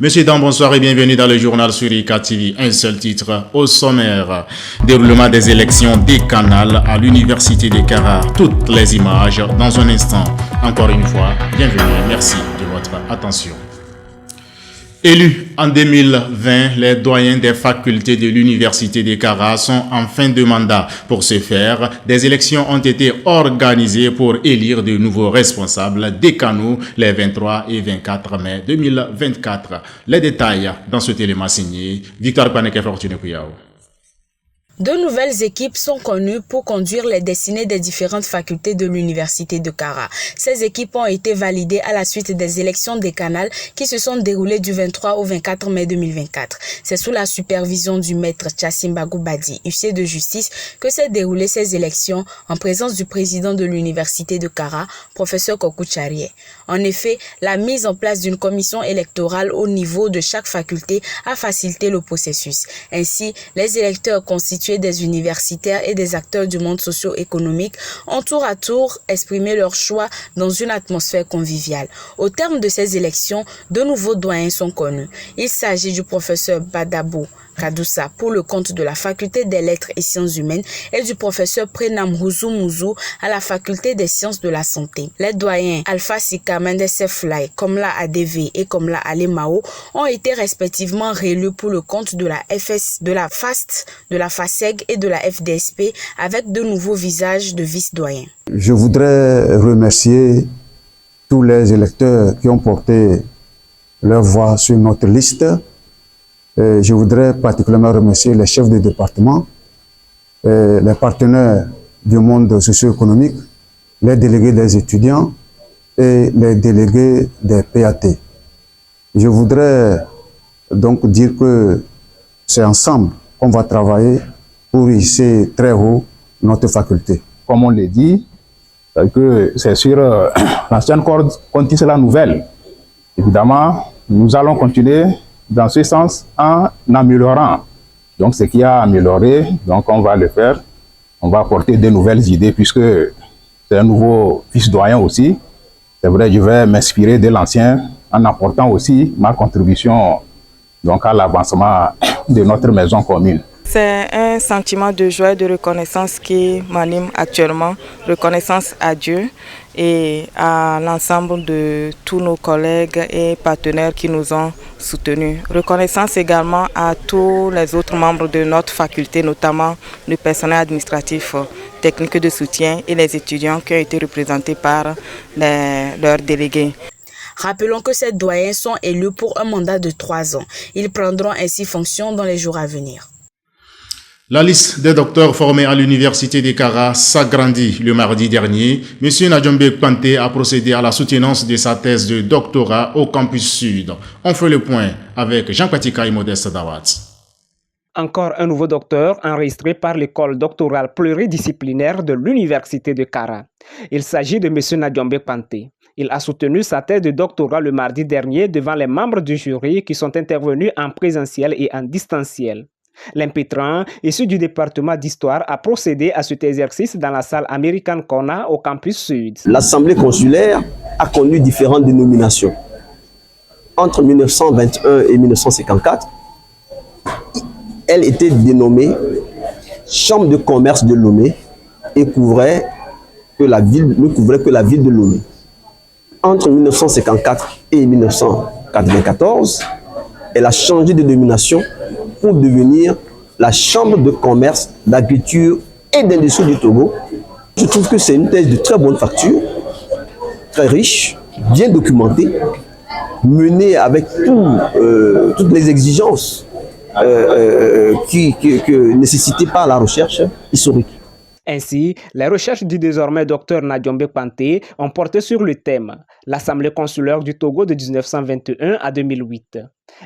Monsieur Dan, bonsoir et bienvenue dans le journal sur ICA TV. Un seul titre au sommaire. Déroulement des élections décanales à l'université de Kara. Toutes les images dans un instant. Encore une fois, bienvenue et merci de votre attention. Élus en 2020, les doyens des facultés de l'université de Kara sont en fin de mandat. Pour ce faire, des élections ont été organisées pour élire de nouveaux responsables décanaux les 23 et 24 mai 2024. Les détails dans ce téléma signé Victor Paneke Fortuné Kuyao. Deux nouvelles équipes sont connues pour conduire les destinées des différentes facultés de l'université de Kara. Ces équipes ont été validées à la suite des élections décanales qui se sont déroulées du 23 au 24 mai 2024. C'est sous la supervision du maître Tchassimba Goubadi, huissier de justice, que s'est déroulées ces élections en présence du président de l'université de Kara, professeur Kokou Tcharié. En effet, la mise en place d'une commission électorale au niveau de chaque faculté a facilité le processus. Ainsi, les électeurs constituent des universitaires et des acteurs du monde socio-économique ont tour à tour exprimé leur choix dans une atmosphère conviviale. Au terme de ces élections, de nouveaux doyens sont connus. Il s'agit du professeur Badabou Kadoussa pour le compte de la faculté des lettres et sciences humaines et du professeur Prenam Mouzou à la faculté des sciences de la santé. Les doyens Alpha Sika Mendeseflay, Komla ADV et Komla Alemao ont été respectivement réélus pour le compte de la FS, de la FAST, de la FASEG et de la FDSP avec de nouveaux visages de vice-doyens. Je voudrais remercier tous les électeurs qui ont porté leur voix sur notre liste. Je voudrais particulièrement remercier les chefs de département, les partenaires du monde socio-économique, les délégués des étudiants et les délégués des PAT. Je voudrais donc dire que c'est ensemble qu'on va travailler pour hisser très haut notre faculté. Comme on l'a dit, que c'est sur l'ancienne corde qu'on tisse la nouvelle. Évidemment, nous allons continuer dans ce sens en améliorant. Donc ce qui a amélioré, donc on va le faire. On va apporter de nouvelles idées puisque c'est un nouveau vice-doyen aussi. C'est vrai, je vais m'inspirer de l'ancien en apportant aussi ma contribution donc à l'avancement de notre maison commune. C'est un sentiment de joie et de reconnaissance qui m'anime actuellement. Reconnaissance à Dieu et à l'ensemble de tous nos collègues et partenaires qui nous ont soutenus. Reconnaissance également à tous les autres membres de notre faculté, notamment le personnel administratif, technique de soutien et les étudiants qui ont été représentés par leurs délégués. Rappelons que ces doyens sont élus pour un mandat de 3 ans. Ils prendront ainsi fonction dans les jours à venir. La liste des docteurs formés à l'université de Kara s'agrandit le mardi dernier. M. Nadjombe Panté a procédé à la soutenance de sa thèse de doctorat au campus sud. On fait le point avec Jean-Patika et Modeste Dawat. Encore un nouveau docteur enregistré par l'école doctorale pluridisciplinaire de l'université de Kara. Il s'agit de M. Nadjombe Panté. Il a soutenu sa thèse de doctorat le mardi dernier devant les membres du jury qui sont intervenus en présentiel et en distanciel. L'impétrant, issu du département d'histoire, a procédé à cet exercice dans la salle American Corner au campus sud. L'Assemblée consulaire a connu différentes dénominations. Entre 1921 et 1954, elle était dénommée Chambre de commerce de Lomé et ne couvrait que la ville de Lomé. Entre 1954 et 1994, elle a changé de dénomination pour devenir la Chambre de commerce, d'agriculture et d'industrie du Togo. Je trouve que c'est une thèse de très bonne facture, très riche, bien documentée, menée avec toutes les exigences nécessitées par la recherche historique. Ainsi, les recherches du désormais docteur Nadjombe Panté ont porté sur le thème « L'Assemblée consulaire du Togo de 1921 à 2008 ».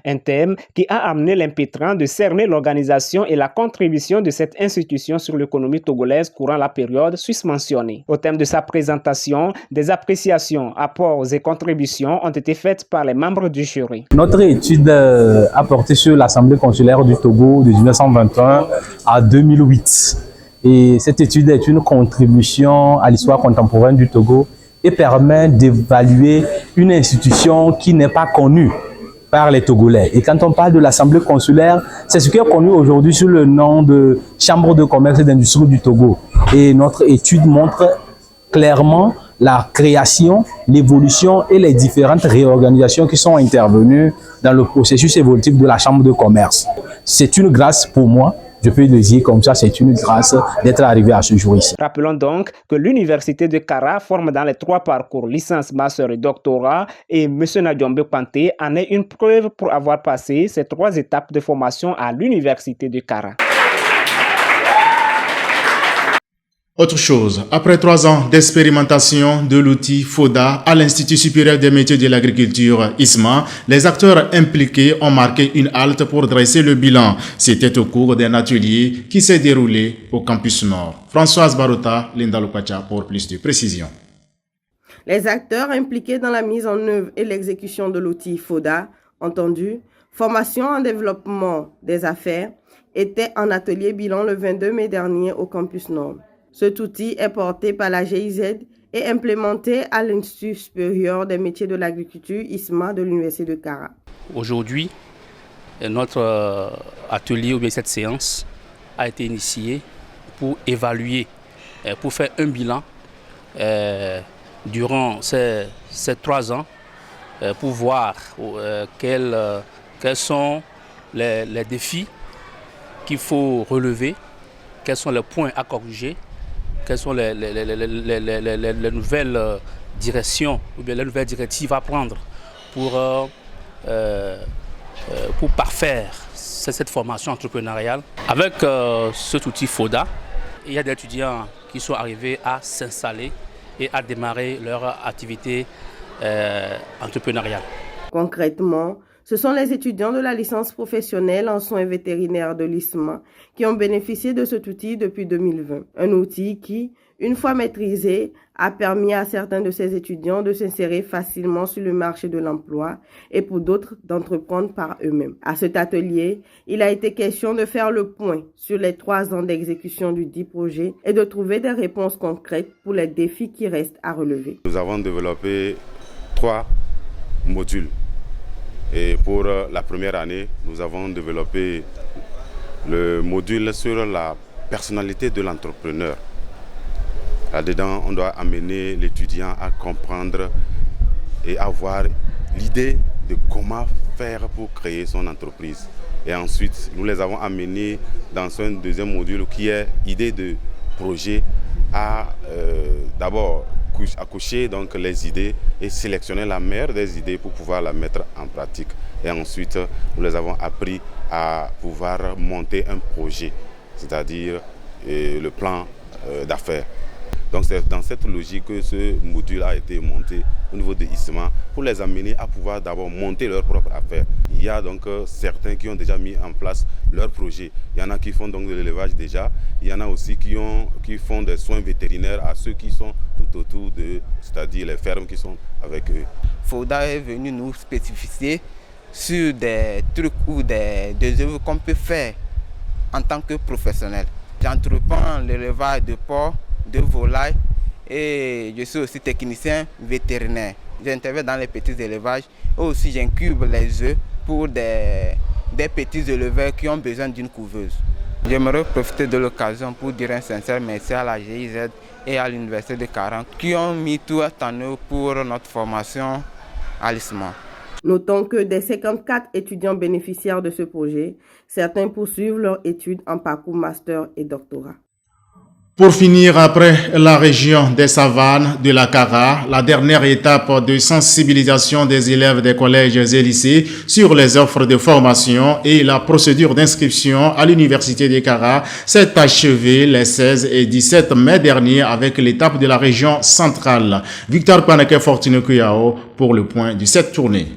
Un thème qui a amené l'impétrant de cerner l'organisation et la contribution de cette institution sur l'économie togolaise courant la période susmentionnée. Au thème de sa présentation, des appréciations, apports et contributions ont été faites par les membres du jury. Notre étude a porté sur l'Assemblée consulaire du Togo de 1921 à 2008. Et cette étude est une contribution à l'histoire contemporaine du Togo et permet d'évaluer une institution qui n'est pas connue par les Togolais. Et quand on parle de l'Assemblée consulaire, c'est ce qui est connu aujourd'hui sous le nom de Chambre de commerce et d'industrie du Togo. Et notre étude montre clairement la création, l'évolution et les différentes réorganisations qui sont intervenues dans le processus évolutif de la Chambre de commerce. C'est une grâce pour moi. Je peux le dire comme ça, c'est une grâce d'être arrivé à ce jour ici. Rappelons donc que l'université de Kara forme dans les 3 parcours licence, master et doctorat, et M. Nadiombe Panté en est une preuve pour avoir passé ces 3 étapes de formation à l'université de Kara. Autre chose, après 3 ans d'expérimentation de l'outil FODA à l'Institut supérieur des métiers de l'agriculture ISMA, les acteurs impliqués ont marqué une halte pour dresser le bilan. C'était au cours d'un atelier qui s'est déroulé au campus Nord. Françoise Barota, Linda Lupacha pour plus de précisions. Les acteurs impliqués dans la mise en œuvre et l'exécution de l'outil FODA, entendu, formation en développement des affaires, étaient en atelier bilan le 22 mai dernier au campus Nord. Cet outil est porté par la GIZ et implémenté à l'Institut supérieur des métiers de l'agriculture ISMA de l'Université de Kara. Aujourd'hui, notre atelier ou bien cette séance a été initiée pour évaluer, pour faire un bilan durant ces 3 ans, pour voir quels sont les défis qu'il faut relever, quels sont les points à corriger, quelles sont les nouvelles directions ou bien les nouvelles directives à prendre pour parfaire cette formation entrepreneuriale. Avec cet outil FODA, il y a des étudiants qui sont arrivés à s'installer et à démarrer leur activité entrepreneuriale. Concrètement, ce sont les étudiants de la licence professionnelle en soins vétérinaires de l'ISMA qui ont bénéficié de cet outil depuis 2020. Un outil qui, une fois maîtrisé, a permis à certains de ces étudiants de s'insérer facilement sur le marché de l'emploi et pour d'autres d'entreprendre par eux-mêmes. À cet atelier, il a été question de faire le point sur les 3 ans d'exécution du dit projet et de trouver des réponses concrètes pour les défis qui restent à relever. Nous avons développé 3 modules. Et pour la première année, nous avons développé le module sur la personnalité de l'entrepreneur. Là-dedans, on doit amener l'étudiant à comprendre et avoir l'idée de comment faire pour créer son entreprise. Et ensuite, nous les avons amenés dans un deuxième module qui est idée de projet à d'abord accoucher donc les idées et sélectionner la meilleure des idées pour pouvoir la mettre en pratique. Et ensuite, nous les avons appris à pouvoir monter un projet, c'est-à-dire le plan d'affaires. Donc c'est dans cette logique que ce module a été monté au niveau de ISMA pour les amener à pouvoir d'abord monter leur propre affaire. Il y a donc certains qui ont déjà mis en place leur projet. Il y en a qui font donc de l'élevage déjà. Il y en a aussi qui font des soins vétérinaires à ceux qui sont tout autour de, c'est-à-dire les fermes qui sont avec eux. FODA est venu nous spécifier sur des trucs ou des œuvres qu'on peut faire en tant que professionnel. J'entreprends l'élevage de porcs, de volailles et je suis aussi technicien vétérinaire. J'interviens dans les petits élevages et aussi j'incube les œufs pour des petits éleveurs qui ont besoin d'une couveuse. J'aimerais profiter de l'occasion pour dire un sincère merci à la GIZ et à l'Université de Kara qui ont mis tout en œuvre pour notre formation à l'ISMA. Notons que des 54 étudiants bénéficiaires de ce projet, certains poursuivent leurs études en parcours master et doctorat. Pour finir, après la région des Savanes de la Kara, la dernière étape de sensibilisation des élèves des collèges et lycées sur les offres de formation et la procédure d'inscription à l'université de Kara s'est achevée les 16 et 17 mai dernier avec l'étape de la région centrale. Victor Panake Fortuné Kuyao pour le point de cette tournée.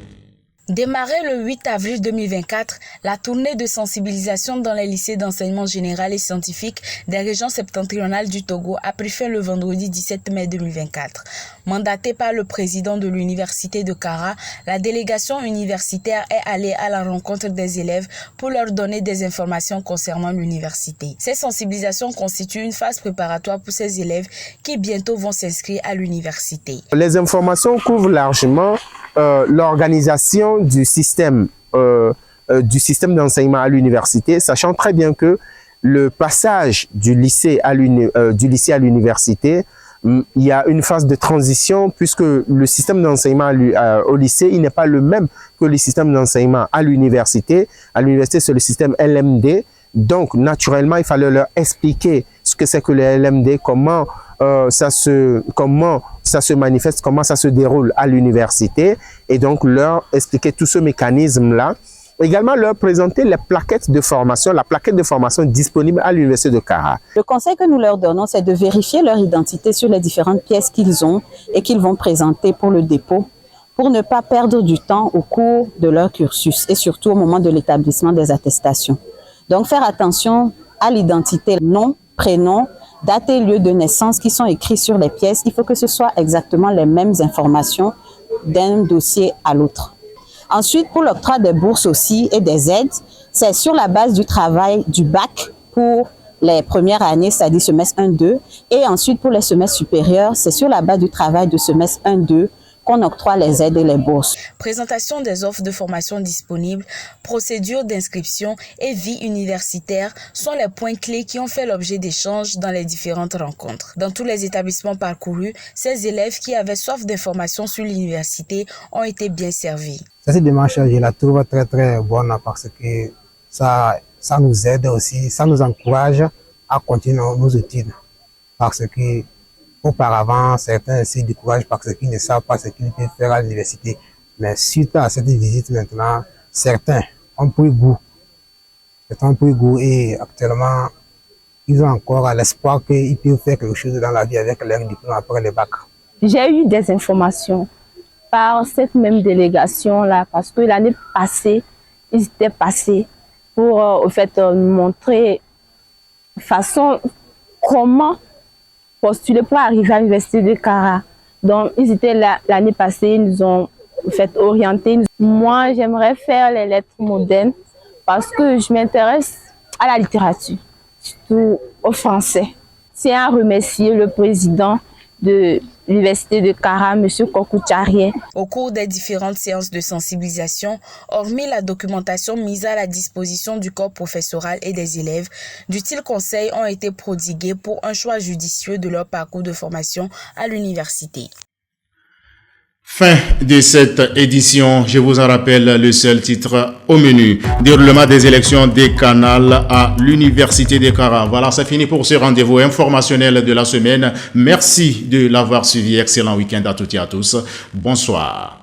Démarrée le 8 avril 2024, la tournée de sensibilisation dans les lycées d'enseignement général et scientifique des régions septentrionales du Togo a pris fin le vendredi 17 mai 2024. Mandatée par le président de l'université de Kara, la délégation universitaire est allée à la rencontre des élèves pour leur donner des informations concernant l'université. Ces sensibilisations constituent une phase préparatoire pour ces élèves qui bientôt vont s'inscrire à l'université. Les informations couvrent largement l'organisation du système d'enseignement à l'université, sachant très bien que le passage du lycée à l'université, il y a une phase de transition puisque le système d'enseignement au lycée, il n'est pas le même que le système d'enseignement à l'université. À l'université, c'est le système LMD. Donc, naturellement, il fallait leur expliquer ce que c'est que le LMD, comment ça se manifeste, comment ça se déroule à l'université. Et donc, leur expliquer tout ce mécanisme-là. Également, leur présenter les plaquettes de formation, la plaquette de formation disponible à l'Université de Kara. Le conseil que nous leur donnons, c'est de vérifier leur identité sur les différentes pièces qu'ils ont et qu'ils vont présenter pour le dépôt, pour ne pas perdre du temps au cours de leur cursus et surtout au moment de l'établissement des attestations. Donc, faire attention à l'identité, nom, prénom, date et lieu de naissance qui sont écrits sur les pièces. Il faut que ce soit exactement les mêmes informations d'un dossier à l'autre. Ensuite, pour l'octroi des bourses aussi et des aides, c'est sur la base du travail du bac pour les premières années, c'est-à-dire semestre 1-2. Et ensuite, pour les semestres supérieurs, c'est sur la base du travail de semestre 1-2 qu'on octroie les aides et les bourses. Présentation des offres de formation disponibles, procédure d'inscription et vie universitaire sont les points clés qui ont fait l'objet d'échanges dans les différentes rencontres. Dans tous les établissements parcourus, ces élèves qui avaient soif d'informations sur l'université ont été bien servis. Cette démarche, je la trouve très très bonne parce que ça nous aide aussi, ça nous encourage à continuer nos études. Parce que auparavant, certains se découragent parce qu'ils ne savent pas ce qu'ils peuvent faire à l'université. Mais suite à cette visite maintenant, certains ont pris goût. Et actuellement, ils ont encore l'espoir qu'ils peuvent faire quelque chose dans la vie avec leur diplôme après le bac. J'ai eu des informations par cette même délégation-là, parce que l'année passée, ils étaient passés pour montrer de façon comment postuler pour arriver à l'université de Kara. Donc, ils étaient là l'année passée, ils nous ont orientés. Moi, j'aimerais faire les lettres modernes parce que je m'intéresse à la littérature, surtout au français. Je tiens à remercier le président de l'Université de Kara, M. Kokoucharié. Au cours des différentes séances de sensibilisation, hormis la documentation mise à la disposition du corps professoral et des élèves, d'utiles conseils ont été prodigués pour un choix judicieux de leur parcours de formation à l'université. Fin de cette édition, je vous en rappelle le seul titre au menu. Déroulement des élections décanales à l'Université de Kara. Voilà, c'est fini pour ce rendez-vous informationnel de la semaine. Merci de l'avoir suivi. Excellent week-end à toutes et à tous. Bonsoir.